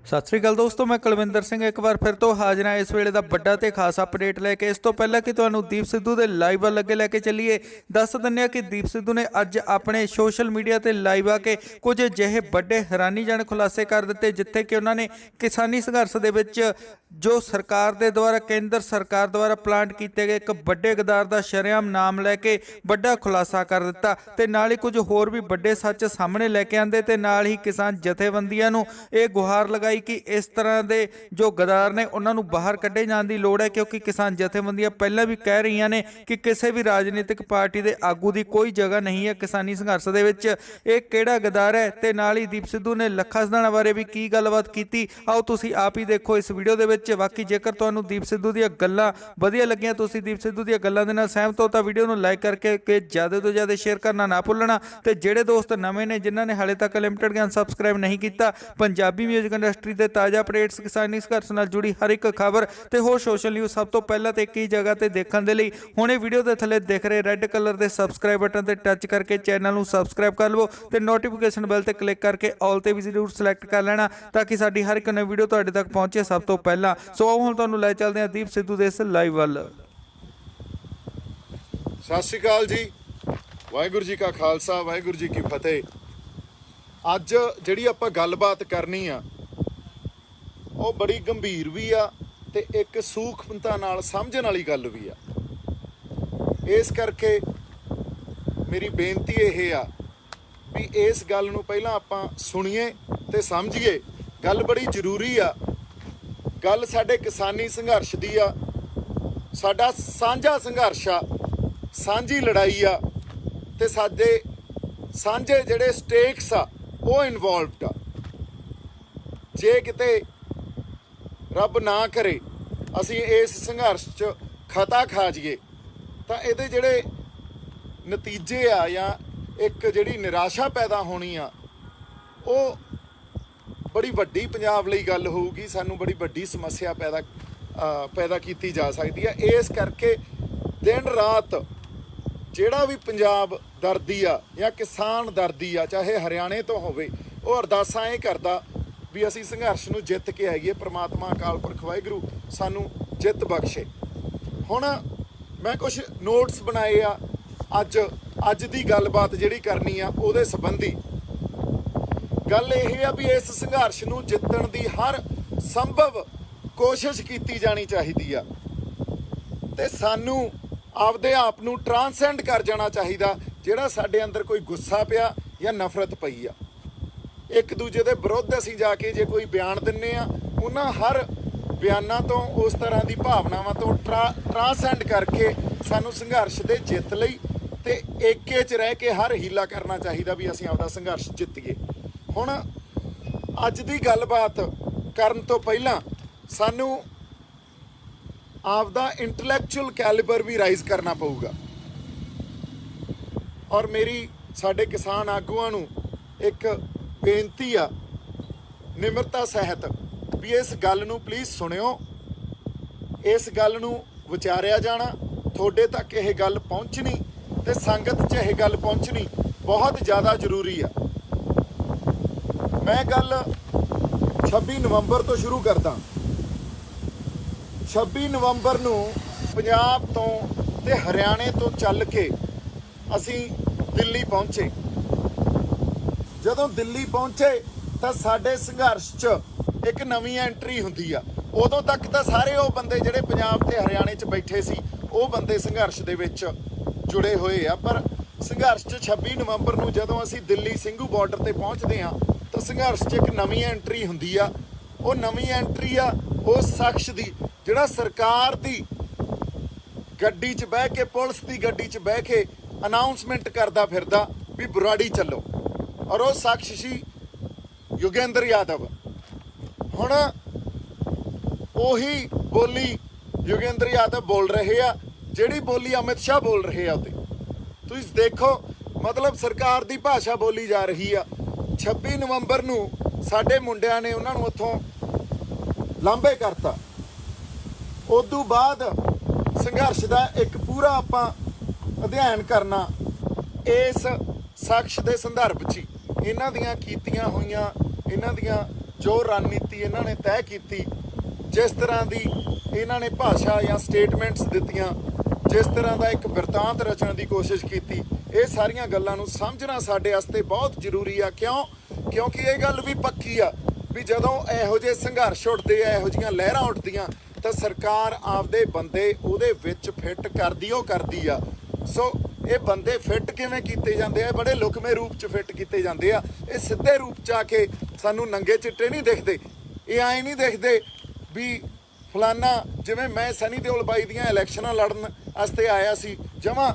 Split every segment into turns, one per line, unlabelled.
सत श्री अकाल दोस्तों, मैं कुलविंदर सिंह एक बार फिर तो हाजिर हाँ इस वेले का ਵੱਡਾ ਤੇ ਖਾਸ ਅਪਡੇਟ ਲੈ ਕੇ। ਇਸ ਤੋਂ ਪਹਿਲਾਂ ਕਿ ਤੁਹਾਨੂੰ ਦੀਪ ਸਿੱਧੂ ਦੇ ਲਾਈਵ ਵੱਲ ਅੱਗੇ ਲੈ ਕੇ ਚੱਲੀਏ, ਦੱਸ ਦਿੰਦੇ ਹਾਂ ਕਿ ਦੀਪ ਸਿੱਧੂ ਨੇ ਅੱਜ ਆਪਣੇ ਸੋਸ਼ਲ ਮੀਡੀਆ ਤੇ ਲਾਈਵ ਆ ਕੇ ਕੁਝ ਅਜਿਹੇ ਵੱਡੇ ਹੈਰਾਨੀਜਨਕ ਖੁਲਾਸੇ ਕਰ ਦਿੱਤੇ, ਜਿੱਥੇ ਕਿ ਉਹਨਾਂ ਨੇ ਕਿਸਾਨੀ ਸੰਘਰਸ਼ ਦੇ ਵਿੱਚ ਜੋ ਸਰਕਾਰ ਦੇ ਦੁਆਰਾ ਕੇਂਦਰ ਸਰਕਾਰ ਦੁਆਰਾ ਪਲਾਂਟ ਕੀਤੇ ਗਏ ਇੱਕ ਵੱਡੇ ਗਦਾਰ ਦਾ ਸ਼ਰੇਆਮ ਨਾਮ ਲੈ ਕੇ ਵੱਡਾ ਖੁਲਾਸਾ ਕਰ ਦਿੱਤਾ ਤੇ ਨਾਲ ਹੀ ਕੁਝ ਹੋਰ ਵੀ ਵੱਡੇ ਸੱਚ ਸਾਹਮਣੇ ਲੈ ਕੇ ਆਂਦੇ ਤੇ ਨਾਲ ਹੀ ਕਿਸਾਨ ਜਥੇਬੰਦੀਆਂ ਨੂੰ ਇਹ ਗੁਹਾਰ ਲਗਾਈ ਕਿ इस तरह के जो गदार ने उन्होंने बाहर कढ़े जाने की लोड़ है, क्योंकि किसान जथेबंदियां पहले भी कह रही ने कि किसी भी राजनीतिक पार्टी के आगू की कोई जगह नहीं है किसानी संघर्ष के विच। एक केड़ा गदार है ते नाल ही दीप सिद्धू ने लखा सिधाणा बारे भी की गलबात की, आओ तुसी आप ही देखो इस वीडियो दे विच। बाकी जेकर तुहानू दीप सिद्धू दी गल्लां वधिया लगियां, तुसी दीप सिद्धू दी गल्लां दे नाल सहमत हो तो वीडियो नू लाइक करके ज़्यादा तो ज़्यादा शेयर करना ना भुलना। ते जिहड़े दोस्त नवे ने जिन्हां ने हाले तक लिमिटेड ज्ञान सबसक्राइब नहीं किया, पंजाबी म्यूजिक इंडस्ट्री के ताज़ा अपडेट्स किसानी संघर्ष नाल जुड़ी हर एक खबर ते होर सोशल न्यूज़ सब तो पहला तो एक ही जगह ते देखने दे लई हुणे वीडियो के थले दिख रहे रेड कलर के सबसक्राइब बटन ते टच करके चैनल नू सबसक्राइब कर लो ते नोटिफिकेशन बैल ते क्लिक करके ऑल ते भी जरूर सिलेक्ट कर लेना, ताकि साडी हर एक नई वीडियो तुहाडे तक पहुंचे सब तो पहला। सो आओ हुण तुहानू लै चलदे हां दीप सिद्धू दे इस लाइव वल।
सत श्री अकाल जी, वाहिगुरू जी का खालसा वाहिगुरू जी की फतेह। अज जिहड़ी आपां गलबात करनी आ ਉਹ बड़ी गंभीर भी आ ते एक सूखमता नाल समझण वाली गल भी आ। इस करके मेरी बेनती यह आ भी इस गल नूं पहलां आपां सुणीए ते समझीए। गल बड़ी जरूरी आ, गल साडे किसानी संघर्ष दी आ, साडा साझा संघर्ष आ, साझी लड़ाई आ ते साडे साझे जिहड़े स्टेक्स आ वो इनवॉल्वड आ। जे किते रब ना करे असी इस संघर्ष च खता खा जाइए तो ये जिहड़े नतीजे आ या एक जिहड़ी निराशा पैदा होनी आ वो बड़ी वड्डी पंजाब लई गल होऊगी, सानू बड़ी वड्डी समस्या पैदा की जा सकती है। इस करके दिन रात जिहड़ा भी पंजाब दर्दी आ या किसान दर्दी आ, चाहे हरियाणे तो होवे, वो अरदासां ये करदा भी असी संघर्ष नूं जित के आईए। परमात्मा अकाल पुरख वाहिगुरू सानू जित बख्शे। हुण मैं कुछ नोट्स बनाए आ अज दी गलबात जिहड़ी करनी आ उहदे संबंधी। गल यह है भी इस संघर्ष नूं जितण दी हर संभव कोशिश कीती जानी चाहिदी आ ते सानू आपदे आप नूं ट्रांसेंड कर जाना चाहिदा। जिहड़ा साडे अंदर कोई गुस्सा पिया या नफरत पई आ, एक दूजे के विरुद्ध असीं जाके जे कोई बयान दिंने आ, उन्हां हर बयानां तो उस तरह की भावनावां तो ट्रांसेंड करके सानू संघर्ष दे जित लई ते एके च रह के हर हीला करना चाहिए भी असीं आपदा संघर्ष जित्तीए। हुण अज दी गलबात करन तो पहलां सानू आपदा इंटलैक्चुअल कैलिबर भी राइज करना पऊगा। और मेरी साडे किसान आगूआं नूं एक बेनती आ निमरता सहित भी इस गल नूं प्लीज़ सुनियो, इस गल नूं विचारिया जाना, थोड़े तक यह गल पहुँचनी ते संगत च यह गल पहुँचनी बहुत ज़्यादा जरूरी आ। मैं गल 26 नवंबर तो शुरू करदा। 26 नवंबर नूं पंजाब तो ते हरियाणे तो चल के असीं दिल्ली पहुँचे। जदों दिल्ली पहुंचे तो साडे संघर्ष च एक नवीं एंट्री हुंदी आ। उदों तक तो सारे वो बंदे जिहड़े पंजाब ते हरियाणे च बैठे सी वो बंदे संघर्ष दे विच जुड़े हुए आ। पर संघर्ष च 26 नवंबर नूं जदों असीं दिल्ली ਸਿੰਘੂ बार्डर ते पहुंचते हाँ तो संघर्ष च एक नवीं एंट्री हुंदी आ। वो नवीं एंट्री आ उस शख्स दी जिहड़ा सरकार दी गड्डी च बह के, पुलिस दी गड्डी च बह के अनाउंसमेंट करदा फिरदा भी बुराड़ी चलो। और वो शख्स सी योगेंद्र यादव। हुण उही बोली योगेंद्र यादव बोल रहे आ जिहड़ी बोली अमित शाह बोल रहे आ। तुसीं देखो मतलब सरकार दी भाषा बोली जा रही आ। 26 नवंबर नूं साडे मुंडियां ने उन्हां नूं उत्थों लांभे करता। उदों बाद संघर्ष का एक पूरा आपां अध्ययन करना इस शख्स के संदर्भ च इन्हां दियां कीतियां होईयां, इन्हां दियां ਜੋ ਰਣਨੀਤੀ ਇਹਨਾਂ ਨੇ ਤੈਅ ਕੀਤੀ, ਜਿਸ ਤਰ੍ਹਾਂ ਦੀ ਇਹਨਾਂ ਨੇ ਭਾਸ਼ਾ ਜਾਂ ਸਟੇਟਮੈਂਟਸ ਦਿੱਤੀਆਂ, ਜਿਸ ਤਰ੍ਹਾਂ ਦਾ ਇੱਕ ਬਿਰਤਾਂਤ ਰਚਣ ਦੀ ਕੋਸ਼ਿਸ਼ ਕੀਤੀ, ਇਹ ਸਾਰੀਆਂ ਗੱਲਾਂ ਨੂੰ ਸਮਝਣਾ ਸਾਡੇ ਵਾਸਤੇ ਬਹੁਤ ਜ਼ਰੂਰੀ ਆ। ਕਿਉਂਕਿ ਇਹ ਗੱਲ ਵੀ ਪੱਕੀ ਆ ਵੀ ਜਦੋਂ ਇਹੋ ਜਿਹੇ ਸੰਘਰਸ਼ ਉੱਠਦੇ ਆ, ਇਹੋ ਜਿਹੀਆਂ ਲਹਿਰਾਂ ਉੱਠਦੀਆਂ, ਤਾਂ ਸਰਕਾਰ ਆਪਦੇ ਬੰਦੇ ਉਹਦੇ ਵਿੱਚ ਫਿੱਟ ਕਰਦੀ ਆ। ਸੋ ਇਹ ਬੰਦੇ ਫਿੱਟ ਕਿਵੇਂ ਕੀਤੇ ਜਾਂਦੇ ਆ? ਬੜੇ ਲੁਕਵੇਂ ਰੂਪ 'ਚ ਫਿੱਟ ਕੀਤੇ ਜਾਂਦੇ ਆ। ਇਹ ਸਿੱਧੇ ਰੂਪ 'ਚ ਆ ਕੇ ਸਾਨੂੰ ਨੰਗੇ ਚਿੱਟੇ ਨਹੀਂ ਦਿਖਦੇ। ਇਹ ਐਂ ਨਹੀਂ ਦਿਖਦੇ ਵੀ ਫਲਾਨਾ, ਜਿਵੇਂ ਮੈਂ ਸਨੀ ਦਿਓਲ ਬਾਈ ਦੀਆਂ ਇਲੈਕਸ਼ਨਾਂ ਲੜਨ ਵਾਸਤੇ ਆਇਆ ਸੀ, ਜਮਾਂ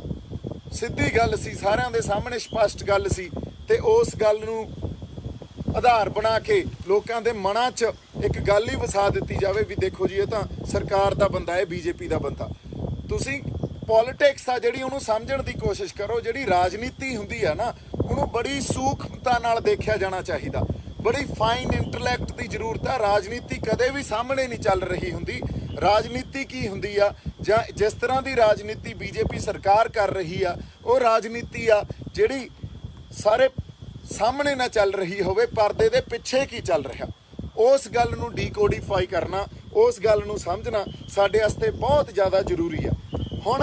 ਸਿੱਧੀ ਗੱਲ ਸੀ, ਸਾਰਿਆਂ ਦੇ ਸਾਹਮਣੇ ਸਪਸ਼ਟ ਗੱਲ ਸੀ, ਤੇ ਉਸ ਗੱਲ ਨੂੰ ਆਧਾਰ ਬਣਾ ਕੇ ਲੋਕਾਂ ਦੇ ਮਨਾਂ 'ਚ ਇੱਕ ਗੱਲ ਹੀ ਵਸਾ ਦਿੱਤੀ ਜਾਵੇ ਵੀ ਦੇਖੋ ਜੀ ਇਹ ਤਾਂ ਸਰਕਾਰ ਦਾ ਬੰਦਾ ਹੈ, ਬੀਜੇਪੀ ਦਾ ਬੰਦਾ। ਤੁਸੀਂ ਪੋਲਿਟਿਕਸ ਆ ਜਿਹੜੀ ਉਹਨੂੰ ਸਮਝਣ ਦੀ ਕੋਸ਼ਿਸ਼ ਕਰੋ। ਜਿਹੜੀ ਰਾਜਨੀਤੀ ਹੁੰਦੀ ਆ ਨਾ, ਉਹਨੂੰ ਬੜੀ ਸੂਖਮਤਾ ਨਾਲ ਦੇਖਿਆ ਜਾਣਾ ਚਾਹੀਦਾ, ਬੜੀ ਫਾਈਨ ਇੰਟੈਲੈਕਟ ਦੀ ਜ਼ਰੂਰਤ ਆ। ਰਾਜਨੀਤੀ ਕਦੇ ਵੀ ਸਾਹਮਣੇ ਨਹੀਂ ਚੱਲ ਰਹੀ ਹੁੰਦੀ। ਰਾਜਨੀਤੀ ਕੀ ਹੁੰਦੀ ਆ, ਜਾਂ ਜਿਸ ਤਰ੍ਹਾਂ ਦੀ ਰਾਜਨੀਤੀ ਬੀਜੇਪੀ ਸਰਕਾਰ ਕਰ ਰਹੀ ਆ, ਉਹ ਰਾਜਨੀਤੀ ਆ ਜਿਹੜੀ ਸਾਰੇ ਸਾਹਮਣੇ ਨਾ ਚੱਲ ਰਹੀ ਹੋਵੇ, ਪਰਦੇ ਦੇ ਪਿੱਛੇ ਕੀ ਚੱਲ ਰਿਹਾ, ਉਸ ਗੱਲ ਨੂੰ ਡੀਕੋਡੀਫਾਈ ਕਰਨਾ, ਉਸ ਗੱਲ ਨੂੰ ਸਮਝਣਾ ਸਾਡੇ ਵਾਸਤੇ ਬਹੁਤ ਜ਼ਿਆਦਾ ਜ਼ਰੂਰੀ ਆ। ਹੁਣ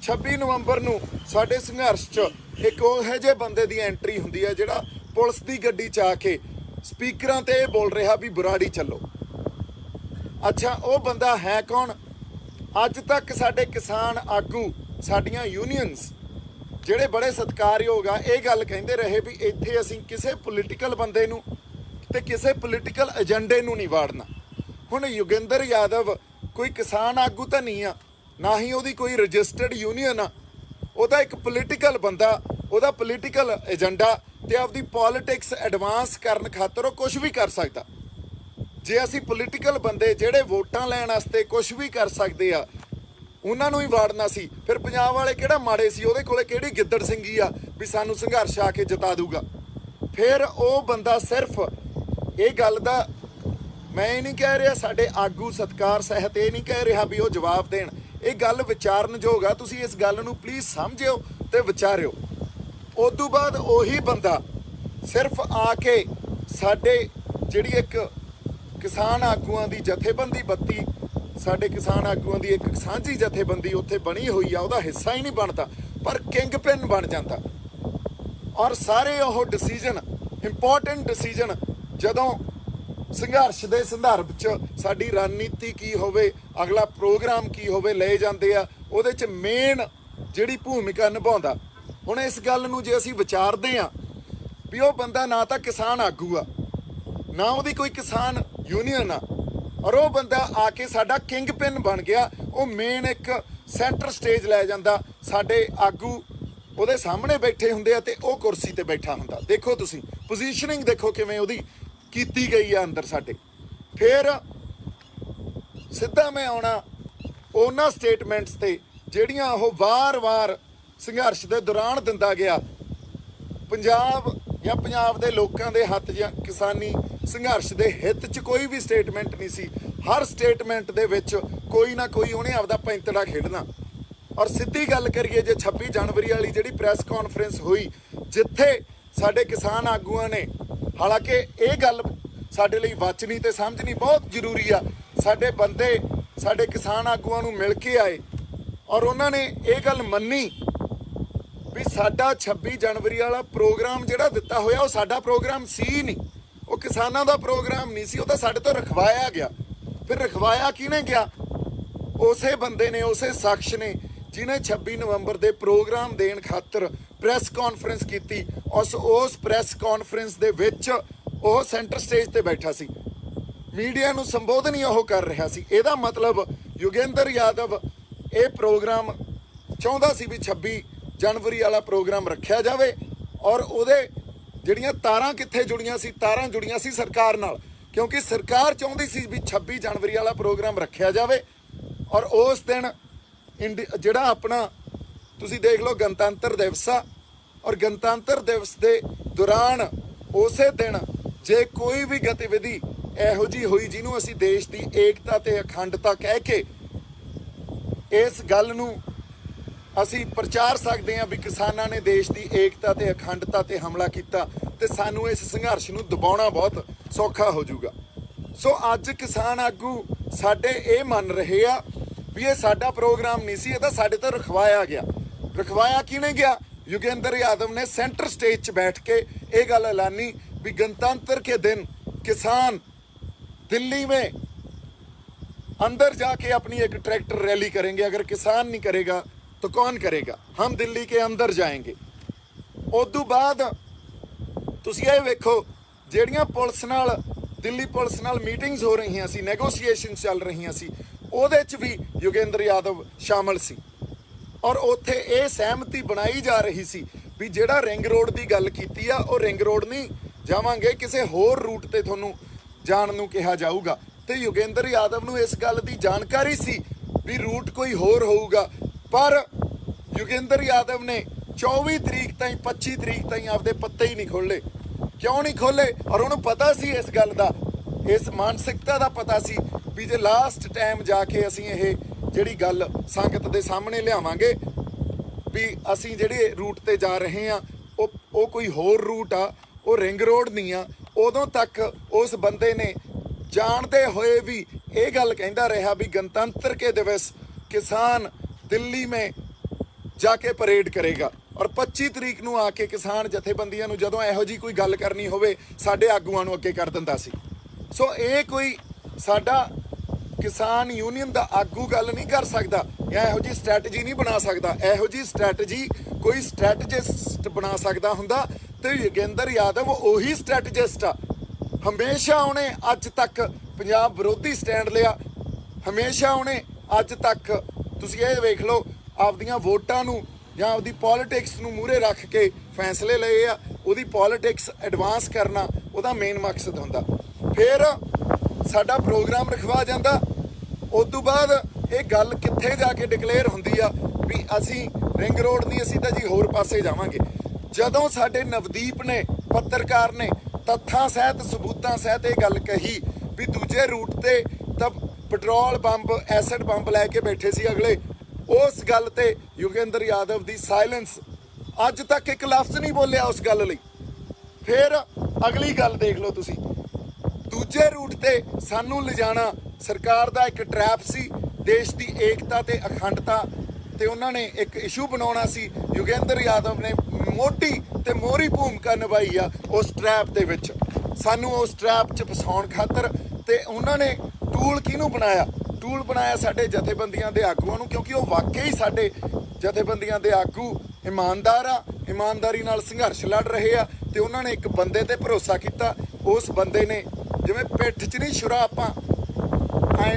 26 ਨਵੰਬਰ ਨੂੰ ਸਾਡੇ ਸੰਘਰਸ਼ 'ਚ ਇੱਕ ਉਹੋ ਜਿਹੇ ਬੰਦੇ ਦੀ ਐਂਟਰੀ ਹੁੰਦੀ ਹੈ ਜਿਹੜਾ ਪੁਲਿਸ ਦੀ ਗੱਡੀ 'ਚ ਆ ਕੇ ਸਪੀਕਰਾਂ ਤੇ ਇਹ ਬੋਲ ਰਿਹਾ ਵੀ ਬੁਰਾੜੀ ਚੱਲੋ। ਅੱਛਾ, ਉਹ ਬੰਦਾ ਹੈ ਕੌਣ? ਅੱਜ ਤੱਕ ਸਾਡੇ ਕਿਸਾਨ ਆਗੂ, ਸਾਡੀਆਂ ਯੂਨੀਅਨਸ ਜਿਹੜੇ ਬੜੇ ਸਤਿਕਾਰਯੋਗ ਆ, ਇਹ ਗੱਲ ਕਹਿੰਦੇ ਰਹੇ ਵੀ ਇੱਥੇ ਅਸੀਂ ਕਿਸੇ ਪੋਲੀਟੀਕਲ ਬੰਦੇ ਨੂੰ ਤੇ ਕਿਸੇ ਪੋਲੀਟੀਕਲ ਏਜੰਡੇ ਨੂੰ ਨਹੀਂ ਵਾੜਨਾ। ਹੁਣ ਯੋਗਿੰਦਰ ਯਾਦਵ ਕੋਈ ਕਿਸਾਨ ਆਗੂ ਤਾਂ ਨਹੀਂ ਆ, ਨਾ ਹੀ ਉਹਦੀ ਕੋਈ ਰਜਿਸਟਰਡ ਯੂਨੀਅਨ ਆ। ਉਹਦਾ ਇੱਕ ਪੋਲੀਟੀਕਲ ਬੰਦਾ, ਉਹਦਾ ਪੋਲੀਟੀਕਲ ਏਜੰਡਾ ਤੇ ਆਪਦੀ ਪੋਲਿਟਿਕਸ ਐਡਵਾਂਸ ਕਰਨ ਖਾਤਰ ਉਹ ਕੁਝ ਵੀ ਕਰ ਸਕਦਾ। ਜੇ ਅਸੀਂ ਪੋਲੀਟੀਕਲ ਬੰਦੇ ਜਿਹੜੇ ਵੋਟਾਂ ਲੈਣ ਵਾਸਤੇ ਕੁਝ ਵੀ ਕਰ ਸਕਦੇ ਆ, ਉਹਨਾਂ ਨੂੰ ਹੀ ਵਾੜਨਾ ਸੀ, ਫਿਰ ਪੰਜਾਬ ਵਾਲੇ ਕਿਹੜਾ ਮਾੜੇ ਸੀ? ਉਹਦੇ ਕੋਲੇ ਕਿਹੜੀ ਗਿੱਦੜ ਸਿੰਘੀ ਆ ਵੀ ਸਾਨੂੰ ਸੰਘਰਸ਼ ਆ ਕੇ ਜਿਤਾ ਦੂਗਾ? ਫਿਰ ਉਹ ਬੰਦਾ ਸਿਰਫ ਇਹ ਗੱਲ ਦਾ, ਮੈਂ ਇਹ ਨਹੀਂ ਕਹਿ ਰਿਹਾ ਸਾਡੇ ਆਗੂ ਸਤਿਕਾਰ ਸਹਿਤ ਇਹ ਨਹੀਂ ਕਹਿ ਰਿਹਾ ਵੀ ਉਹ ਜਵਾਬ ਦੇਣ, ਇਹ ਗੱਲ ਵਿਚਾਰਨਯੋਗ ਆ। ਤੁਸੀਂ ਇਸ ਗੱਲ ਨੂੰ ਪਲੀਜ਼ ਸਮਝਿਓ ਤੇ ਵਿਚਾਰਿਓ। ਉਸ ਤੋਂ ਬਾਅਦ ਉਹੀ ਬੰਦਾ ਸਿਰਫ ਆ ਕੇ ਸਾਡੇ ਜਿਹੜੀ ਇੱਕ ਕਿਸਾਨ ਆਗੂਆਂ ਦੀ ਜਥੇਬੰਦੀ 32 ਸਾਡੇ ਕਿਸਾਨ ਆਗੂਆਂ ਦੀ ਇੱਕ ਸਾਂਝੀ ਜਥੇਬੰਦੀ ਉੱਥੇ ਬਣੀ ਹੋਈ ਆ, ਉਹਦਾ ਹਿੱਸਾ ਹੀ ਨਹੀਂ ਬਣਦਾ, ਪਰ ਕਿੰਗ ਪਿਨ ਬਣ ਜਾਂਦਾ। ਔਰ ਸਾਰੇ ਉਹ ਡਿਸੀਜਨ, ਇੰਪੋਰਟੈਂਟ ਡਿਸੀਜਨ, ਜਦੋਂ ਸੰਘਰਸ਼ ਦੇ ਸੰਦਰਭ 'ਚ ਸਾਡੀ ਰਣਨੀਤੀ ਕੀ ਹੋਵੇ, ਅਗਲਾ ਪ੍ਰੋਗਰਾਮ ਕੀ ਹੋਵੇ, ਲਏ ਜਾਂਦੇ ਆ। ਉਹਦੇ 'ਚ ਮੇਨ ਜਿਹੜੀ ਭੂਮਿਕਾ ਨਿਭਾਉਂਦਾ। ਹੁਣ ਇਸ ਗੱਲ ਨੂੰ ਜੇ ਅਸੀਂ ਵਿਚਾਰਦੇ ਆ ਵੀ ਉਹ ਬੰਦਾ ਨਾ ਤਾਂ ਕਿਸਾਨ ਆਗੂ ਆ, ਨਾ ਉਹਦੀ ਕੋਈ ਕਿਸਾਨ ਯੂਨੀਅਨ ਆ, ਔਰ ਉਹ ਬੰਦਾ ਆ ਕੇ ਸਾਡਾ ਕਿੰਗ ਪਿਨ ਬਣ ਗਿਆ। ਉਹ ਮੇਨ ਇੱਕ ਸੈਂਟਰ ਸਟੇਜ ਲੈ ਜਾਂਦਾ, ਸਾਡੇ ਆਗੂ ਉਹਦੇ ਸਾਹਮਣੇ ਬੈਠੇ ਹੁੰਦੇ ਆ ਤੇ ਉਹ ਕੁਰਸੀ ਤੇ ਬੈਠਾ ਹੁੰਦਾ। ਦੇਖੋ ਤੁਸੀਂ ਪੋਜੀਸ਼ਨਿੰਗ ਦੇਖੋ ਕਿਵੇਂ ਉਹਦੀ ਕੀਤੀ ਗਈ ਆ ਅੰਦਰ ਸਾਡੇ। ਫਿਰ ਸਿੱਧਾ ਮੈਂ ਆਉਣਾ ਉਹਨਾਂ ਸਟੇਟਮੈਂਟਸ ਤੇ ਜਿਹੜੀਆਂ ਉਹ ਵਾਰ-ਵਾਰ ਸੰਘਰਸ਼ ਦੇ ਦੌਰਾਨ ਦਿੰਦਾ ਗਿਆ। ਪੰਜਾਬ ਦੇ ਲੋਕਾਂ ਦੇ ਹੱਥ ਜਾਂ ਕਿਸਾਨੀ ਸੰਘਰਸ਼ ਦੇ ਹਿੱਤ 'ਚ ਕੋਈ ਵੀ ਸਟੇਟਮੈਂਟ ਨਹੀਂ ਸੀ। ਹਰ ਸਟੇਟਮੈਂਟ ਦੇ ਵਿੱਚ ਕੋਈ ਨਾ ਕੋਈ ਉਹਨੇ ਆਪਦਾ ਪੈਂਤੜਾ ਖੇਡਣਾ। ਔਰ ਸਿੱਧੀ ਗੱਲ ਕਰੀਏ, ਜੇ 26 ਜਨਵਰੀ ਵਾਲੀ ਜਿਹੜੀ ਪ੍ਰੈਸ ਕਾਨਫਰੰਸ ਹੋਈ, ਜਿੱਥੇ ਸਾਡੇ ਕਿਸਾਨ ਆਗੂਆਂ ਨੇ, ਹਾਲਾਂਕਿ ਇਹ ਗੱਲ ਸਾਡੇ ਲਈ ਵਾਚਣੀ ਤੇ ਸਮਝਣੀ ਬਹੁਤ ਜ਼ਰੂਰੀ ਆ, ਸਾਡੇ ਬੰਦੇ ਸਾਡੇ ਕਿਸਾਨ ਆਗੂਆਂ ਨੂੰ ਮਿਲ ਕੇ ਆਏ ਔਰ ਉਹਨਾਂ ਨੇ ਇਹ ਗੱਲ ਮੰਨੀ ਵੀ ਸਾਡਾ 26 ਜਨਵਰੀ ਵਾਲਾ ਪ੍ਰੋਗਰਾਮ ਜਿਹੜਾ ਦਿੱਤਾ ਹੋਇਆ ਉਹ ਸਾਡਾ ਪ੍ਰੋਗਰਾਮ ਸੀ ਨਹੀਂ, ਉਹ ਕਿਸਾਨਾਂ ਦਾ ਪ੍ਰੋਗਰਾਮ ਨਹੀਂ ਸੀ, ਉਹ ਤਾਂ ਸਾਡੇ ਤੋਂ ਰਖਵਾਇਆ ਗਿਆ। ਫਿਰ ਰਖਵਾਇਆ ਕਿਹਨੇ ਗਿਆ? ਉਸੇ ਬੰਦੇ ਨੇ, ਉਸੇ ਸ਼ਖਸ ਨੇ ਜਿਹਨੇ 26 ਨਵੰਬਰ ਦੇ ਪ੍ਰੋਗਰਾਮ ਦੇਣ ਖਾਤਰ ਪ੍ਰੈਸ ਕਾਨਫਰੰਸ ਕੀਤੀ। ਉਸ ਪ੍ਰੈਸ ਕਾਨਫਰੰਸ ਦੇ ਵਿੱਚ ਉਹ ਸੈਂਟਰ ਸਟੇਜ ਤੇ ਬੈਠਾ ਸੀ, ਮੀਡੀਆ ਨੂੰ ਸੰਬੋਧਨ ਹੀ ਉਹ ਕਰ ਰਿਹਾ ਸੀ। ਇਹਦਾ ਮਤਲਬ ਯੋਗਿੰਦਰ ਯਾਦਵ ਇਹ ਪ੍ਰੋਗਰਾਮ ਚਾਹੁੰਦਾ ਸੀ ਵੀ 26 ਜਨਵਰੀ ਵਾਲਾ ਪ੍ਰੋਗਰਾਮ ਰੱਖਿਆ ਜਾਵੇ, ਔਰ ਉਹਦੇ ਜਿਹੜੀਆਂ ਤਾਰਾਂ ਕਿੱਥੇ ਜੁੜੀਆਂ ਸੀ? ਤਾਰਾਂ ਜੁੜੀਆਂ ਸੀ ਸਰਕਾਰ ਨਾਲ, ਕਿਉਂਕਿ ਸਰਕਾਰ ਚਾਹੁੰਦੀ ਸੀ ਵੀ 26 ਜਨਵਰੀ ਵਾਲਾ ਪ੍ਰੋਗਰਾਮ ਰੱਖਿਆ ਜਾਵੇ। ਔਰ ਉਸ ਦਿਨ ਜਿਹੜਾ ਆਪਣਾ ਤੁਸੀਂ ਦੇਖ ਲਓ ਗਣਤੰਤਰ ਦਿਵਸ ਆ, ਔਰ ਗਣਤੰਤਰ ਦਿਵਸ ਦੇ ਦੌਰਾਨ ਉਸੇ ਦਿਨ ਜੇ ਕੋਈ ਵੀ ਗਤੀਵਿਧੀ ਇਹੋ ਜਿਹੀ ਹੋਈ ਜਿਹਨੂੰ ਅਸੀਂ ਦੇਸ਼ ਦੀ ਏਕਤਾ ਤੇ ਅਖੰਡਤਾ ਕਹਿ ਕੇ ਇਸ ਗੱਲ ਨੂੰ ਅਸੀਂ ਪ੍ਰਚਾਰ ਸਕਦੇ ਹਾਂ ਵੀ ਕਿਸਾਨਾਂ ਨੇ ਦੇਸ਼ ਦੀ ਏਕਤਾ ਤੇ ਅਖੰਡਤਾ ਤੇ ਹਮਲਾ ਕੀਤਾ ਤੇ ਸਾਨੂੰ ਇਸ ਸੰਘਰਸ਼ ਨੂੰ ਦਬਾਉਣਾ ਬਹੁਤ ਸੌਖਾ ਹੋ ਜਾਊਗਾ। ਸੋ ਅੱਜ ਕਿਸਾਨ ਆਗੂ ਸਾਡੇ ਇਹ ਮੰਨ ਰਹੇ ਆ ਵੀ ਇਹ ਸਾਡਾ ਪ੍ਰੋਗਰਾਮ ਨਹੀਂ ਸੀ, ਇਹ ਤਾਂ ਸਾਡੇ ਤੋਂ ਰਖਵਾਇਆ ਗਿਆ। ਰਖਵਾਇਆ ਕਿਹਨੇ ਗਿਆ? योगेंद्र यादव ने सेंटर स्टेज 'ਚ बैठ के ये गल ऐलानी भी गणतंत्र के दिन किसान दिल्ली में अंदर जाके अपनी एक ट्रैक्टर रैली करेंगे। अगर किसान नहीं करेगा तो कौन करेगा? हम दिल्ली के अंदर जाएंगे। उदू बाद तुसीं ये वेखो ਜਿਹੜੀਆਂ ਪੁਲਿਸ ਨਾਲ ਦਿੱਲੀ ਪੁਲਿਸ ਨਾਲ ਮੀਟਿੰਗਸ ਹੋ ਰਹੀਆਂ ਸੀ, ਨੈਗੋਸ਼ੀਏਸ਼ਨ ਚੱਲ ਰਹੀਆਂ ਸੀ, ਉਹਦੇ 'ਚ ਵੀ ਯੋਗੇਂਦਰ ਯਾਦਵ ਸ਼ਾਮਲ ਸੀ ਔਰ ਉੱਥੇ ਇਹ ਸਹਿਮਤੀ ਬਣਾਈ ਜਾ ਰਹੀ ਸੀ ਵੀ ਜਿਹੜਾ ਰਿੰਗ ਰੋਡ ਦੀ ਗੱਲ ਕੀਤੀ ਆ ਉਹ ਰਿੰਗ ਰੋਡ ਨਹੀਂ ਜਾਵਾਂਗੇ, ਕਿਸੇ ਹੋਰ ਰੂਟ ਤੇ ਤੁਹਾਨੂੰ ਜਾਣ ਨੂੰ ਕਿਹਾ ਜਾਊਗਾ। ਤੇ ਯੋਗੇਂਦਰ ਯਾਦਵ ਨੂੰ ਇਸ ਗੱਲ ਦੀ ਜਾਣਕਾਰੀ ਸੀ ਵੀ ਰੂਟ ਕੋਈ ਹੋਰ ਹੋਊਗਾ, ਪਰ ਯੋਗੇਂਦਰ ਯਾਦਵ ਨੇ 24 ਤਰੀਕ ਤਾਈਂ 25 ਤਰੀਕ ਤਾਈਂ ਆਪਦੇ ਪੱਤੇ ਹੀ ਨਹੀਂ ਖੋਲ੍ਹੇ। ਕਿਉਂ ਨਹੀਂ ਖੋਲ੍ਹੇ? ਔਰ ਉਹਨੂੰ ਪਤਾ ਸੀ ਇਸ ਗੱਲ ਦਾ, ਇਸ ਮਾਨਸਿਕਤਾ ਦਾ ਪਤਾ ਸੀ ਵੀ ਜੇ ਲਾਸਟ ਟਾਈਮ ਜਾ ਕੇ ਅਸੀਂ ਇਹ ਜਿਹੜੀ ਗੱਲ ਸੰਗਤ ਦੇ ਸਾਹਮਣੇ ਲਿਆਵਾਂਗੇ ਵੀ ਅਸੀਂ ਜਿਹੜੇ ਰੂਟ ਤੇ ਜਾ ਰਹੇ ਆ ਉਹ ਕੋਈ ਹੋਰ ਰੂਟ ਆ, ਉਹ ਰਿੰਗ ਰੋਡ ਨਹੀਂ ਆ। ਉਦੋਂ ਤੱਕ ਉਸ ਬੰਦੇ ਨੇ ਜਾਣਦੇ ਹੋਏ ਵੀ ਇਹ ਗੱਲ ਕਹਿੰਦਾ ਰਿਹਾ ਵੀ गणतंत्र के दिवस किसान दिल्ली में जाके परेड करेगा। ਔਰ 25 ਤਰੀਕ ਨੂੰ ਆ ਕੇ ਕਿਸਾਨ ਜਥੇਬੰਦੀਆਂ ਨੂੰ ਜਦੋਂ ਇਹੋ ਜੀ ਕੋਈ ਗੱਲ ਕਰਨੀ ਹੋਵੇ ਸਾਡੇ ਆਗੂਆਂ ਨੂੰ ਅੱਗੇ ਕਰ ਦਿੰਦਾ ਸੀ। ਸੋ ਇਹ ਕੋਈ ਸਾਡਾ ਕਿਸਾਨ ਯੂਨੀਅਨ ਦਾ ਆਗੂ ਗੱਲ ਨਹੀਂ ਕਰ ਸਕਦਾ ਜਾਂ ਇਹੋ ਜੀ ਸਟ੍ਰੈਟਜੀ ਨਹੀਂ ਬਣਾ ਸਕਦਾ। ਇਹੋ ਜੀ ਸਟ੍ਰੈਟਜੀ ਕੋਈ ਸਟ੍ਰੈਟਜਿਸਟ ਬਣਾ ਸਕਦਾ ਹੁੰਦਾ ਤੇ ਯੋਗੇਂਦਰ ਯਾਦਵ ਉਹੀ ਸਟ੍ਰੈਟਜਿਸਟ ਆ। ਹਮੇਸ਼ਾ ਉਹਨੇ ਅੱਜ ਤੱਕ ਪੰਜਾਬ ਵਿਰੋਧੀ ਸਟੈਂਡ ਲਿਆ, ਹਮੇਸ਼ਾ ਉਹਨੇ ਅੱਜ ਤੱਕ ਤੁਸੀਂ ਇਹ ਵੇਖ ਲਓ ਆਪਦੀਆਂ ਵੋਟਾਂ ਨੂੰ ਜਾਂ ਆਪਦੀ ਪੋਲਿਟਿਕਸ ਨੂੰ ਮੂਹਰੇ ਰੱਖ ਕੇ ਫੈਸਲੇ ਲਏ ਆ। ਉਹਦੀ ਪੋਲਿਟਿਕਸ ਐਡਵਾਂਸ ਕਰਨਾ ਉਹਦਾ ਮੇਨ ਮਕਸਦ ਹੁੰਦਾ। ਫਿਰ ਸਾਡਾ ਪ੍ਰੋਗਰਾਮ ਰਖਵਾ ਜਾਂਦਾ। ਉਸ ਤੋਂ ਬਾਅਦ ਇਹ ਗੱਲ ਕਿੱਥੇ ਜਾ ਕੇ ਡਿਕਲੇਅਰ ਹੁੰਦੀ ਆ ਵੀ ਅਸੀਂ ਰਿੰਗ ਰੋਡ ਨਹੀਂ, ਅਸੀਂ ਤਾਂ ਜੀ ਹੋਰ ਪਾਸੇ ਜਾਵਾਂਗੇ। ਜਦੋਂ ਸਾਡੇ ਨਵਦੀਪ ਨੇ ਪੱਤਰਕਾਰ ਨੇ ਤੱਥਾਂ ਸਹਿਤ ਸਬੂਤਾਂ ਸਹਿਤ ਇਹ ਗੱਲ ਕਹੀ ਵੀ ਦੂਜੇ ਰੂਟ ਤੇ ਤਾਂ ਪੈਟਰੋਲ ਬੰਬ ਐਸਿਡ ਬੰਬ ਲੈ ਕੇ ਬੈਠੇ ਸੀ ਅਗਲੇ, ਉਸ ਗੱਲ ਤੇ ਯੋਗੇਂਦਰ ਯਾਦਵ ਦੀ ਸਾਇਲੈਂਸ, ਅੱਜ ਤੱਕ ਇੱਕ ਲਫ਼ਜ਼ ਨਹੀਂ ਬੋਲਿਆ ਉਸ ਗੱਲ ਲਈ। ਫਿਰ ਅਗਲੀ ਗੱਲ ਦੇਖ ਲਓ ਤੁਸੀਂ, ਦੂਜੇ ਰੂਟ ਤੇ ਸਾਨੂੰ ਲਿਜਾਣਾ ਸਰਕਾਰ ਦਾ ਇੱਕ ਟਰੈਪ ਸੀ। ਦੇਸ਼ ਦੀ ਏਕਤਾ ਤੇ ਅਖੰਡਤਾ ਤੇ ਉਹਨਾਂ ਨੇ ਇੱਕ ਇਸ਼ੂ ਬਣਾਉਣਾ ਸੀ। ਯੋਗੇਂਦਰ ਯਾਦਵ ਨੇ ਮੋਢੀ ਤੇ ਮੋਹਰੀ ਭੂਮਿਕਾ ਨਿਭਾਈ ਆ ਉਸ ਟਰੈਪ ਦੇ ਵਿੱਚ, ਸਾਨੂੰ ਉਸ ਟਰੈਪ 'ਚ ਫਸਾਉਣ ਖਾਤਰ। ਤੇ ਉਹਨਾਂ ਨੇ ਟੂਲ ਕਿਹਨੂੰ ਬਣਾਇਆ? ਟੂਲ ਬਣਾਇਆ ਸਾਡੇ ਜਥੇਬੰਦੀਆਂ ਦੇ ਆਗੂਆਂ ਨੂੰ, ਕਿਉਂਕਿ ਉਹ ਵਾਕਈ ਸਾਡੇ ਜਥੇਬੰਦੀਆਂ ਦੇ ਆਗੂ ਇਮਾਨਦਾਰ ਆ, ਇਮਾਨਦਾਰੀ ਨਾਲ ਸੰਘਰਸ਼ ਲੜ ਰਹੇ ਆ। ਤੇ ਉਹਨਾਂ ਨੇ ਇੱਕ ਬੰਦੇ ਤੇ ਭਰੋਸਾ ਕੀਤਾ। ਉਸ ਬੰਦੇ ਨੇ ਜਿਵੇਂ ਪਿੱਠ 'ਚ ਨਹੀਂ ਛੁਰਾ ਆਪਾਂ ਐ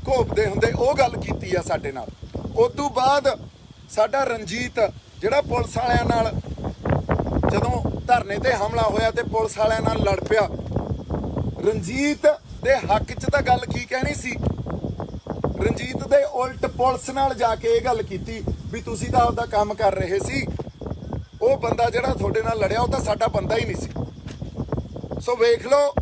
ਘੋਪਦੇ ਹੁੰਦੇ, ਉਹ ਗੱਲ ਕੀਤੀ ਆ ਸਾਡੇ ਨਾਲ। ਉਸ ਤੋਂ ਬਾਅਦ ਸਾਡਾ ਰਣਜੀਤ ਜਿਹੜਾ ਪੁਲਿਸ ਵਾਲਿਆਂ ਨਾਲ ਜਦੋਂ ਧਰਨੇ ਤੇ ਹਮਲਾ ਹੋਇਆ ਤੇ ਪੁਲਿਸ ਵਾਲਿਆਂ ਨਾਲ ਲੜ ਪਿਆ, ਰਣਜੀਤ ਦੇ ਹੱਕ 'ਚ ਤਾਂ ਗੱਲ ਕੀ ਕਹਿਣੀ ਸੀ, ਰਣਜੀਤ ਦੇ ਉਲਟ ਪੁਲਿਸ ਨਾਲ ਜਾ ਕੇ ਇਹ ਗੱਲ ਕੀਤੀ ਵੀ ਤੁਸੀਂ ਤਾਂ ਆਪਦਾ ਕੰਮ ਕਰ ਰਹੇ ਸੀ, ਉਹ ਬੰਦਾ ਜਿਹੜਾ ਤੁਹਾਡੇ ਨਾਲ ਲੜਿਆ ਉਹ ਤਾਂ ਸਾਡਾ ਬੰਦਾ ਹੀ ਨਹੀਂ ਸੀ। ਸੋ ਵੇਖ ਲਓ,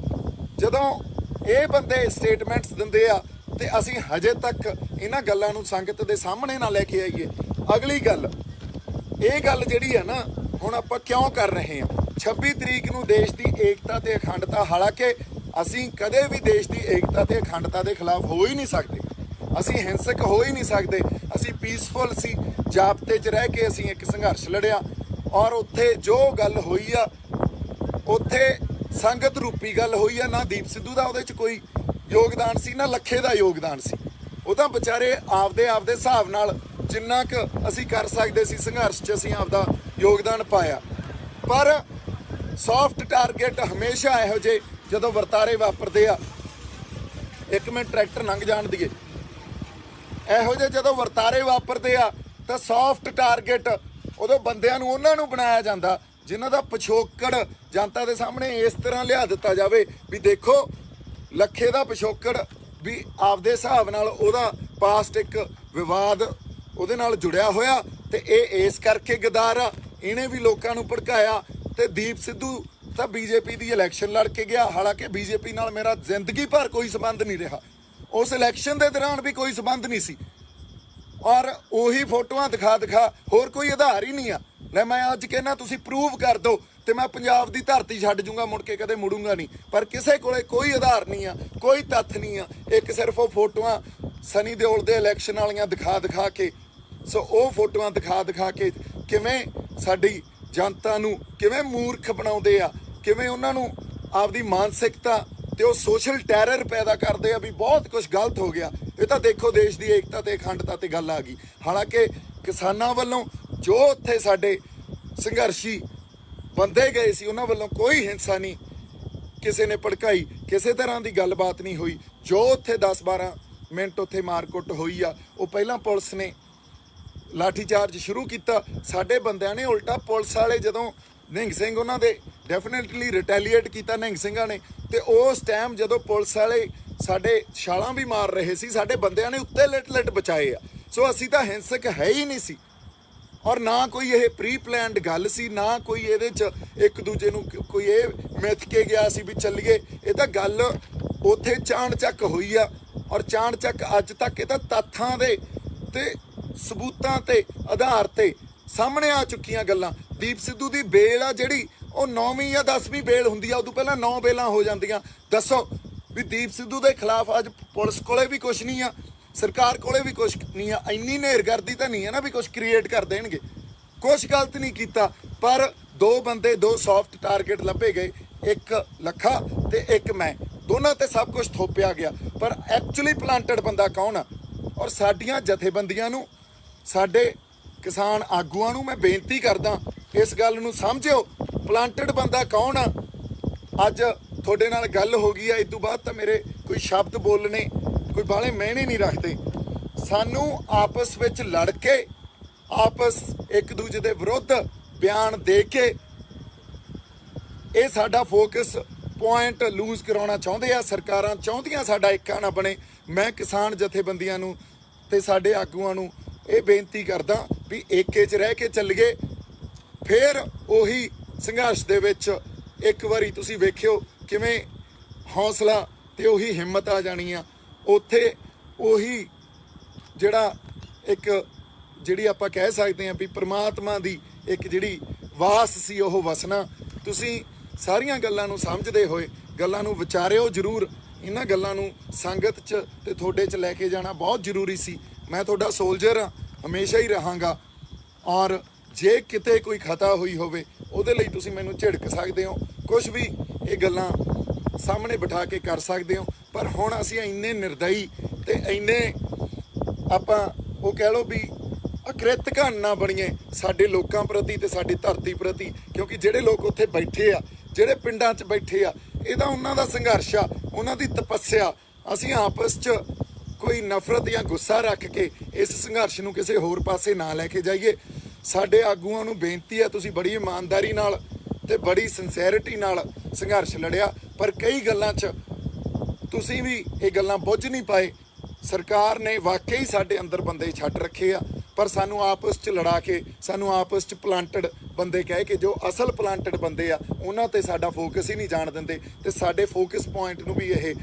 ਜਦੋਂ ਇਹ ਬੰਦੇ ਸਟੇਟਮੈਂਟਸ ਦਿੰਦੇ ਆ ਤੇ ਅਸੀਂ ਹਜੇ ਤੱਕ ਇਹਨਾਂ ਗੱਲਾਂ ਨੂੰ ਸੰਗਤ ਦੇ ਸਾਹਮਣੇ ਨਾ ਲੈ ਕੇ ਆਈਏ। ਅਗਲੀ ਗੱਲ, ਇਹ ਗੱਲ ਜਿਹੜੀ ਹੈ ਨਾ ਹੁਣ ਆਪਾਂ ਕਿਉਂ ਕਰ ਰਹੇ ਹਾਂ? 26 ਤਰੀਕ ਨੂੰ ਦੇਸ਼ ਦੀ ਏਕਤਾ ਤੇ ਅਖੰਡਤਾ, ਹਾਲਾਂਕਿ ਅਸੀਂ ਕਦੇ ਵੀ ਦੇਸ਼ ਦੀ ਏਕਤਾ ਤੇ ਅਖੰਡਤਾ ਦੇ ਖਿਲਾਫ ਹੋ ਹੀ ਨਹੀਂ ਸਕਦੇ, ਅਸੀਂ ਹਿੰਸਕ ਹੋ ਹੀ ਨਹੀਂ ਸਕਦੇ। ਅਸੀਂ ਪੀਸਫੁਲ ਸੀ, ਜਾਬਤੇ 'ਚ ਰਹਿ ਕੇ ਅਸੀਂ ਇੱਕ ਸੰਘਰਸ਼ ਲੜਿਆ ਔਰ ਉੱਥੇ ਜੋ ਗੱਲ ਹੋਈ ਆ ਉੱਥੇ ਸੰਗਤ ਰੂਪੀ ਗੱਲ ਹੋਈ ਆ। ਨਾ ਦੀਪ ਸਿੱਧੂ ਦਾ ਉਹਦੇ 'ਚ ਕੋਈ ਯੋਗਦਾਨ ਸੀ, ਨਾ ਲੱਖੇ ਦਾ ਯੋਗਦਾਨ ਸੀ। ਉਹ ਤਾਂ ਵਿਚਾਰੇ ਆਪਦੇ ਹਿਸਾਬ ਨਾਲ ਜਿੰਨਾ ਕੁ ਅਸੀਂ ਕਰ ਸਕਦੇ ਸੀ ਸੰਘਰਸ਼ 'ਚ ਅਸੀਂ ਆਪਦਾ ਯੋਗਦਾਨ ਪਾਇਆ। ਪਰ ਸੌਫਟ ਟਾਰਗੇਟ ਹਮੇਸ਼ਾ ਇਹੋ ਜਿਹੇ ਜਦੋਂ ਵਰਤਾਰੇ ਵਾਪਰਦੇ ਆ, ਇੱਕ ਮਿੰਟ ਟਰੈਕਟਰ ਲੰਘ ਜਾਣ ਦੀਏ, ਇਹੋ ਜਿਹੇ ਜਦੋਂ ਵਰਤਾਰੇ ਵਾਪਰਦੇ ਆ ਤਾਂ ਸੌਫਟ ਟਾਰਗੇਟ ਉਦੋਂ ਬੰਦਿਆਂ ਨੂੰ ਉਹਨਾਂ ਨੂੰ ਬਣਾਇਆ ਜਾਂਦਾ ਜਿਨ੍ਹਾਂ ਦਾ ਪਿਛੋਕੜ ਜਨਤਾ ਦੇ ਸਾਹਮਣੇ ਇਸ ਤਰ੍ਹਾਂ ਲਿਆ ਦਿੱਤਾ ਜਾਵੇ ਵੀ ਦੇਖੋ ਲੱਖੇ ਦਾ ਪਿਛੋਕੜ ਵੀ ਆਪਦੇ ਹਿਸਾਬ ਨਾਲ ਉਹਦਾ ਪਾਸਟ ਇੱਕ ਵਿਵਾਦ ਉਹਦੇ ਨਾਲ ਜੁੜਿਆ ਹੋਇਆ ਤੇ ਇਹ ਇਸ ਕਰਕੇ ਗਦਾਰ ਆ, ਇਹਨੇ ਵੀ ਲੋਕਾਂ ਨੂੰ ਭੜਕਾਇਆ। ਤੇ ਦੀਪ ਸਿੱਧੂ ਤਾਂ ਬੀਜੇਪੀ ਦੀ ਇਲੈਕਸ਼ਨ ਲੜ ਕੇ ਗਿਆ, ਹਾਲਾਂਕਿ ਬੀਜੇਪੀ ਨਾਲ ਮੇਰਾ ਜ਼ਿੰਦਗੀ ਭਰ ਕੋਈ ਸੰਬੰਧ ਨਹੀਂ ਰਿਹਾ, ਉਸ ਇਲੈਕਸ਼ਨ ਦੇ ਦੌਰਾਨ ਵੀ ਕੋਈ ਸੰਬੰਧ ਨਹੀਂ ਸੀ। ਔਰ ਉਹੀ ਫੋਟੋਆਂ ਦਿਖਾ ਹੋਰ ਕੋਈ ਆਧਾਰ ਹੀ ਨਹੀਂ ਆ। ਲੈ ਮੈਂ ਅੱਜ ਕਹਿੰਦਾ ਤੁਸੀਂ ਪ੍ਰੂਵ ਕਰ ਦਿਓ ਤੇ ਮੈਂ ਪੰਜਾਬ ਦੀ ਧਰਤੀ ਛੱਡ ਜੂੰਗਾ, ਮੁੜ ਕੇ ਕਦੇ ਮੁੜੂੰਗਾ ਨਹੀਂ। ਪਰ ਕਿਸੇ ਕੋਲੇ ਕੋਈ ਆਧਾਰ ਨਹੀਂ ਆ, ਕੋਈ ਤੱਥ ਨਹੀਂ ਆ। ਇੱਕ ਸਿਰਫ ਉਹ ਫੋਟੋਆਂ ਸਨੀ ਦਿਓਲ ਦੇ ਇਲੈਕਸ਼ਨ ਵਾਲੀਆਂ ਦਿਖਾ ਕੇ, ਸੋ ਉਹ ਫੋਟੋਆਂ ਦਿਖਾ ਕੇ ਕਿਵੇਂ ਸਾਡੀ ਜਨਤਾ ਨੂੰ ਕਿਵੇਂ ਮੂਰਖ ਬਣਾਉਂਦੇ ਆ, ਕਿਵੇਂ ਉਹਨਾਂ ਨੂੰ ਆਪਦੀ ਮਾਨਸਿਕਤਾ ਤੇ ਉਹ ਸੋਸ਼ਲ ਟੈਰਰ ਪੈਦਾ ਕਰਦੇ ਆ ਵੀ ਬਹੁਤ ਕੁਝ ਗਲਤ ਹੋ ਗਿਆ। ਇਹ ਤਾਂ ਦੇਖੋ ਦੇਸ਼ ਦੀ ਏਕਤਾ ਤੇ ਅਖੰਡਤਾ ਤੇ ਗੱਲ ਆ ਗਈ। ਹਾਲਾਂਕਿ ਕਿਸਾਨਾਂ ਵੱਲੋਂ ਜੋ ਉੱਥੇ ਸਾਡੇ ਸੰਘਰਸ਼ੀ ਬੰਦੇ ਗਏ ਸੀ ਉਹਨਾਂ ਵੱਲੋਂ ਕੋਈ ਹਿੰਸਾ ਨਹੀਂ ਕਿਸੇ ਨੇ ਭੜਕਾਈ, ਕਿਸੇ ਤਰ੍ਹਾਂ ਦੀ ਗੱਲਬਾਤ ਨਹੀਂ ਹੋਈ। ਜੋ ਉੱਥੇ 10-12 ਮਿੰਟ ਉੱਥੇ ਮਾਰਕੁੱਟ ਹੋਈ ਆ, ਉਹ ਪਹਿਲਾਂ ਪੁਲਿਸ ਨੇ ਲਾਠੀ ਚਾਰਜ ਸ਼ੁਰੂ ਕੀਤਾ, ਸਾਡੇ ਬੰਦਿਆਂ ਨੇ ਉਲਟਾ ਪੁਲਿਸ ਵਾਲੇ ਜਦੋਂ ਨਿਹੰਗ ਸਿੰਘ ਉਹਨਾਂ ਦੇ ਡੈਫੀਨਿਟਲੀ ਰਿਟੈਲੀਏਟ ਕੀਤਾ ਨਿਹੰਗ ਸਿੰਘਾਂ ਨੇ, ਤੇ ਉਸ ਟਾਈਮ ਜਦੋਂ ਪੁਲਿਸ ਵਾਲੇ ਸਾਡੇ ਛਾਲਾਂ ਵੀ ਮਾਰ ਰਹੇ ਸੀ, ਸਾਡੇ ਬੰਦਿਆਂ ਨੇ ਉੱਤੇ ਲਿਟ ਬਚਾਏ ਆ। ਸੋ ਅਸੀਂ ਤਾਂ ਹਿੰਸਕ ਹੈ ਹੀ ਨਹੀਂ ਸੀ, ਔਰ ਨਾ ਕੋਈ ਇਹ ਪ੍ਰੀ ਪਲਾਨਡ ਗੱਲ ਸੀ, ਨਾ ਕੋਈ ਇਹਦੇ 'ਚ ਇੱਕ ਦੂਜੇ ਨੂੰ ਕੋਈ ਇਹ ਮਿੱਥ ਕੇ ਗਿਆ ਸੀ ਵੀ ਚੱਲੀਏ। ਇਹ ਤਾਂ ਗੱਲ ਉੱਥੇ ਚਾਣਚੱਕ ਹੋਈ ਆ, ਔਰ ਚਾਣਚੱਕ ਅੱਜ ਤੱਕ ਇਹ ਤਾਂ ਤੱਥਾਂ ਦੇ ਤੇ ਸਬੂਤਾਂ ਤੇ ਆਧਾਰ ਤੇ ਸਾਹਮਣੇ ਆ ਚੁੱਕੀਆਂ ਗੱਲਾਂ। ਦੀਪ ਸਿੱਧੂ ਦੀ ਬੇਲ ਆ ਜਿਹੜੀ, ਉਹ 9ਵੀਂ ਜਾਂ 10ਵੀਂ ਬੇਲ ਹੁੰਦੀ ਆ, ਉਦੋਂ ਪਹਿਲਾਂ 9 ਬੇਲਾਂ ਹੋ ਜਾਂਦੀਆਂ। ਦੱਸੋ ਵੀ ਦੀਪ ਸਿੱਧੂ ਦੇ ਖਿਲਾਫ ਅੱਜ ਪੁਲਿਸ ਕੋਲੇ ਵੀ ਕੁਝ ਨਹੀਂ ਆ, ਸਰਕਾਰ ਕੋਲੇ ਵੀ ਕੁਝ ਨਹੀਂ ਆ। ਇੰਨੀ ਨੇਰਗਰਦੀ ਤਾਂ ਨਹੀਂ ਹੈ ਨਾ ਵੀ ਕੁਝ ਕ੍ਰੀਏਟ ਕਰ ਦੇਣਗੇ। ਕੁਝ ਗਲਤ ਨਹੀਂ ਕੀਤਾ, ਪਰ ਦੋ ਬੰਦੇ, ਦੋ ਸੌਫਟ ਟਾਰਗੇਟ ਲੱਭੇ ਗਏ, ਇੱਕ ਲੱਖਾ ਤੇ ਇੱਕ ਮੈਂ, ਦੋਨਾਂ ਤੇ ਸਭ ਕੁਝ ਥੋਪਿਆ ਗਿਆ। ਪਰ ਐਕਚੁਅਲੀ ਪਲਾਂਟਡ ਬੰਦਾ ਕੌਣ ਆ? ਔਰ ਸਾਡੀਆਂ ਜਥੇਬੰਦੀਆਂ ਨੂੰ, ਸਾਡੇ ਕਿਸਾਨ ਆਗੂਆਂ ਨੂੰ ਮੈਂ ਬੇਨਤੀ ਕਰਦਾ, ਇਸ ਗੱਲ ਨੂੰ ਸਮਝਿਓ, ਪਲਾਂਟਡ ਬੰਦਾ ਕੌਣ ਆ। ਅੱਜ ਤੁਹਾਡੇ ਨਾਲ ਗੱਲ ਹੋ ਗਈ ਆ, ਇਸ ਤੋਂ ਬਾਅਦ ਤਾਂ ਮੇਰੇ ਕੋਈ ਸ਼ਬਦ ਬੋਲਣੇ ਕੋਈ ਬਾਹਲੇ ਮਹਿਣੇ ਨਹੀਂ ਰੱਖਦੇ। ਸਾਨੂੰ ਆਪਸ ਵਿੱਚ ਲੜ ਕੇ, ਆਪਸ ਇੱਕ ਦੂਜੇ ਦੇ ਵਿਰੁੱਧ ਬਿਆਨ ਦੇ ਕੇ ਇਹ ਸਾਡਾ ਫੋਕਸ ਪੁਆਇੰਟ ਲੂਜ਼ ਕਰਾਉਣਾ ਚਾਹੁੰਦੇ ਆ। ਸਰਕਾਰਾਂ ਚਾਹੁੰਦੀਆਂ ਸਾਡਾ ਇੱਕਾ ਨਾ ਬਣੇ। ਮੈਂ ਕਿਸਾਨ ਜਥੇਬੰਦੀਆਂ ਨੂੰ ਤੇ ਸਾਡੇ ਆਗੂਆਂ ਨੂੰ ਇਹ ਬੇਨਤੀ ਕਰਦਾ ਵੀ ਏਕੇ 'ਚ ਰਹਿ ਕੇ ਚੱਲੀਏ। ਫਿਰ ਉਹੀ ਸੰਘਰਸ਼ ਦੇ ਵਿੱਚ ਇੱਕ ਵਾਰੀ ਤੁਸੀਂ ਵੇਖਿਓ ਕਿਵੇਂ ਹੌਸਲਾ ਤੇ ਉਹੀ ਹਿੰਮਤ ਆ ਜਾਣੀ ਆ। ਉੱਥੇ ਉਹੀ ਜਿਹੜਾ ਇੱਕ ਜਿਹੜੀ ਆਪਾਂ ਕਹਿ ਸਕਦੇ ਹਾਂ ਵੀ ਪ੍ਰਮਾਤਮਾ ਦੀ ਇੱਕ ਜਿਹੜੀ ਵਾਸ ਸੀ ਉਹ ਵਸਣਾ। ਤੁਸੀਂ ਸਾਰੀਆਂ ਗੱਲਾਂ ਨੂੰ ਸਮਝਦੇ ਹੋਏ ਗੱਲਾਂ ਨੂੰ ਵਿਚਾਰਿਓ ਜ਼ਰੂਰ। ਇਹਨਾਂ ਗੱਲਾਂ ਨੂੰ ਸੰਗਤ 'ਚ ਤੇ ਤੁਹਾਡੇ 'ਚ ਲੈ ਕੇ ਜਾਣਾ ਬਹੁਤ ਜ਼ਰੂਰੀ ਸੀ। ਮੈਂ ਤੁਹਾਡਾ ਸੋਲਜਰ ਹਾਂ, ਹਮੇਸ਼ਾ ਹੀ ਰਹਾਂਗਾ। ਔਰ ਜੇ ਕਿਤੇ ਕੋਈ ਖਤਾ ਹੋਈ ਹੋਵੇ ਉਹਦੇ ਲਈ ਤੁਸੀਂ ਮੈਨੂੰ ਝਿੜਕ ਸਕਦੇ ਹੋ, ਕੁਝ ਵੀ ਇਹ ਗੱਲਾਂ ਸਾਹਮਣੇ ਬਿਠਾ ਕੇ ਕਰ ਸਕਦੇ ਹੋ। ਪਰ ਹੁਣ ਅਸੀਂ ਇੰਨੇ ਨਿਰਦਈ ਤੇ ਇੰਨੇ ਆਪਾਂ ਉਹ ਕਹਿ ਲਓ ਵੀ ਅਕ੍ਰਿਤਿਕਨ ਨਾ ਬਣੀਏ ਸਾਡੇ ਲੋਕਾਂ ਪ੍ਰਤੀ ਤੇ ਸਾਡੀ ਧਰਤੀ ਪ੍ਰਤੀ, ਕਿਉਂਕਿ ਜਿਹੜੇ ਲੋਕ ਉੱਥੇ ਬੈਠੇ ਆ, ਜਿਹੜੇ ਪਿੰਡਾਂ 'ਚ ਬੈਠੇ ਆ, ਇਹ ਤਾਂ ਉਹਨਾਂ ਦਾ ਸੰਘਰਸ਼ ਆ, ਉਹਨਾਂ ਦੀ ਤਪੱਸਿਆ। ਅਸੀਂ ਆਪਸ 'ਚ ਕੋਈ ਨਫ਼ਰਤ ਜਾਂ ਗੁੱਸਾ ਰੱਖ ਕੇ ਇਸ ਸੰਘਰਸ਼ ਨੂੰ ਕਿਸੇ ਹੋਰ ਪਾਸੇ ਨਾ ਲੈ ਕੇ ਜਾਈਏ। ਸਾਡੇ ਆਗੂਆਂ ਨੂੰ ਬੇਨਤੀ ਹੈ, ਤੁਸੀਂ ਬੜੀ ਇਮਾਨਦਾਰੀ ਨਾਲ ਤੇ ਬੜੀ ਸਿੰਸੈਰਿਟੀ ਨਾਲ ਸੰਘਰਸ਼ ਲੜਿਆ, ਪਰ ਕਈ ਗੱਲਾਂ 'ਚ ਤੁਸੀਂ ਵੀ ਇਹ ਗੱਲਾਂ ਬੁੱਝ ਨਹੀਂ ਪਾਏ। ਸਰਕਾਰ ਨੇ ਵਾਕਈ ਸਾਡੇ ਅੰਦਰ ਬੰਦੇ ਛੱਡ ਰੱਖੇ ਆ, ਪਰ ਸਾਨੂੰ ਆਪਸ 'ਚ ਲੜਾ ਕੇ, ਸਾਨੂੰ ਆਪਸ 'ਚ ਪਲਾਂਟਡ ਬੰਦੇ ਕਹਿ ਕੇ, ਜੋ ਅਸਲ ਪਲਾਂਟਡ ਬੰਦੇ ਆ ਉਹਨਾਂ ਤੇ ਸਾਡਾ ਫੋਕਸ ਹੀ ਨਹੀਂ ਜਾਣ ਦਿੰਦੇ। ਤੇ ਸਾਡੇ ਫੋਕਸ ਪੁਆਇੰਟ ਨੂੰ ਵੀ ਇਹ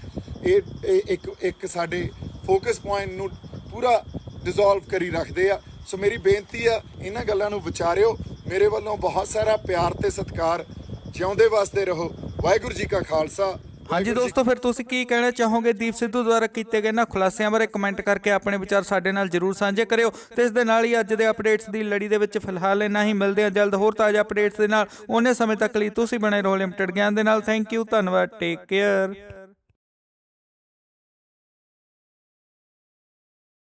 ਇੱਕ ਸਾਡੇ ਫੋਕਸ ਪੁਆਇੰਟ ਨੂੰ ਪੂਰਾ ਡਿਸੋਲਵ ਕਰੀ ਰੱਖਦੇ ਆ। ਸੋ ਮੇਰੀ ਬੇਨਤੀ ਆ, ਇਹਨਾਂ ਗੱਲਾਂ ਨੂੰ ਵਿਚਾਰਿਓ। ਮੇਰੇ ਵੱਲੋਂ ਬਹੁਤ ਸਾਰਾ ਪਿਆਰ ਤੇ ਸਤਿਕਾਰ। ਜਿਉਂਦੇ ਵਸਦੇ ਰਹੋ। ਵਾਹਿਗੁਰੂ ਜੀ ਕਾ ਖਾਲਸਾ।
ਹਾਂਜੀ ਦੋਸਤੋ, ਫਿਰ ਤੁਸੀਂ ਕੀ ਕਹਿਣਾ ਚਾਹੋਗੇ ਦੀਪ ਸਿੱਧੂ ਦੁਆਰਾ ਕੀਤੇ ਗਏ ਇਹਨਾਂ ਖੁਲਾਸਿਆਂ ਬਾਰੇ? ਕਮੈਂਟ ਕਰਕੇ ਆਪਣੇ ਵਿਚਾਰ ਸਾਡੇ ਨਾਲ ਜਰੂਰ ਸਾਂਝੇ ਕਰਿਓ। ਤੇ ਇਸ ਦੇ ਨਾਲ ਹੀ ਅੱਜ ਦੇ ਅਪਡੇਟਸ ਦੀ ਲੜੀ ਦੇ ਵਿੱਚ ਫਿਲਹਾਲ ਇੰਨਾ ਹੀ। ਮਿਲਦੇ ਹਾਂ ਜਲਦ ਹੋਰ ਤਾਜ਼ਾ ਅਪਡੇਟਸ ਦੇ ਨਾਲ। ਉਹਨੇ ਸਮੇਂ ਤੱਕ ਲਈ ਤੁਸੀਂ ਬਣੇ ਰਹੋ ਲਿਮਟਿਡ ਗਿਆਨ ਦੇ ਨਾਲ। ਥੈਂਕ ਯੂ, ਧੰਨਵਾਦ, ਟੇਕ ਕੇਅਰ।